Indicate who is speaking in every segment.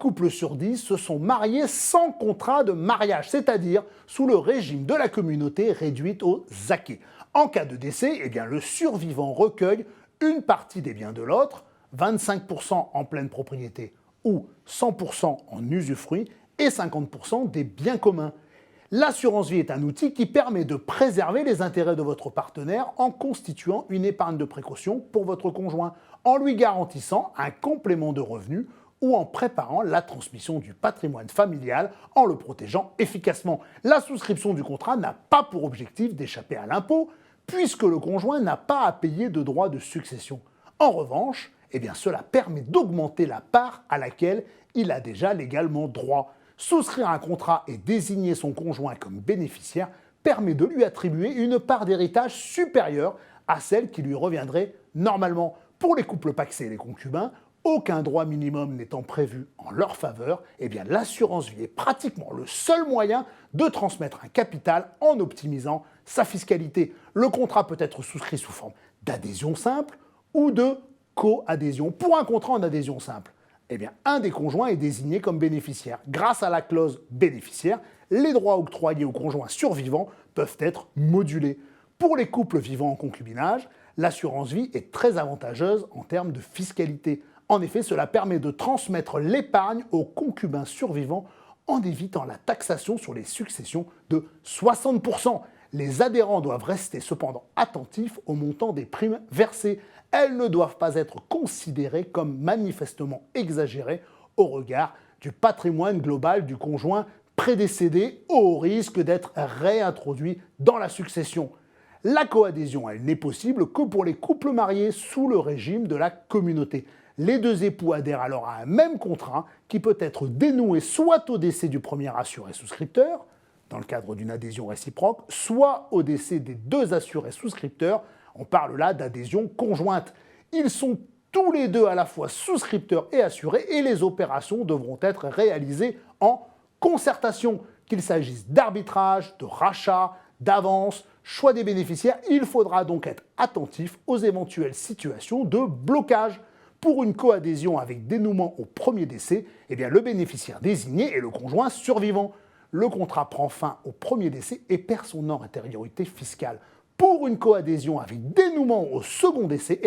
Speaker 1: couples sur 10 se sont mariés sans contrat de mariage, c'est-à-dire sous le régime de la communauté réduite aux acquis. En cas de décès, le survivant recueille une partie des biens de l'autre, 25% en pleine propriété ou 100% en usufruit et 50% des biens communs. L'assurance vie est un outil qui permet de préserver les intérêts de votre partenaire en constituant une épargne de précaution pour votre conjoint, en lui garantissant un complément de revenus ou en préparant la transmission du patrimoine familial en le protégeant efficacement. La souscription du contrat n'a pas pour objectif d'échapper à l'impôt, puisque le conjoint n'a pas à payer de droits de succession. En revanche, cela permet d'augmenter la part à laquelle il a déjà légalement droit. Souscrire un contrat et désigner son conjoint comme bénéficiaire permet de lui attribuer une part d'héritage supérieure à celle qui lui reviendrait normalement. Pour les couples pacsés et les concubins, aucun droit minimum n'étant prévu en leur faveur, l'assurance vie est pratiquement le seul moyen de transmettre un capital en optimisant sa fiscalité. Le contrat peut être souscrit sous forme d'adhésion simple ou de coadhésion. Pour un contrat en adhésion simple, un des conjoints est désigné comme bénéficiaire. Grâce à la clause bénéficiaire, les droits octroyés au conjoint survivant peuvent être modulés. Pour les couples vivant en concubinage, l'assurance vie est très avantageuse en termes de fiscalité. En effet, cela permet de transmettre l'épargne aux concubins survivants en évitant la taxation sur les successions de 60%. Les adhérents doivent rester cependant attentifs au montant des primes versées. Elles ne doivent pas être considérées comme manifestement exagérées au regard du patrimoine global du conjoint prédécédé, au risque d'être réintroduit dans la succession. La coadhésion, elle n'est possible que pour les couples mariés sous le régime de la communauté. Les deux époux adhèrent alors à un même contrat qui peut être dénoué soit au décès du premier assuré souscripteur, dans le cadre d'une adhésion réciproque, soit au décès des deux assurés souscripteurs. On parle là d'adhésion conjointe. Ils sont tous les deux à la fois souscripteurs et assurés et les opérations devront être réalisées en concertation. Qu'il s'agisse d'arbitrage, de rachat, d'avance, choix des bénéficiaires, il faudra donc être attentif aux éventuelles situations de blocage. Pour une coadhésion avec dénouement au premier décès, le bénéficiaire désigné est le conjoint survivant. Le contrat prend fin au premier décès et perd son antériorité fiscale. Pour une coadhésion avec dénouement au second décès,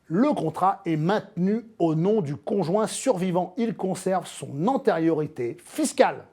Speaker 1: le contrat est maintenu au nom du conjoint survivant. Il conserve son antériorité fiscale.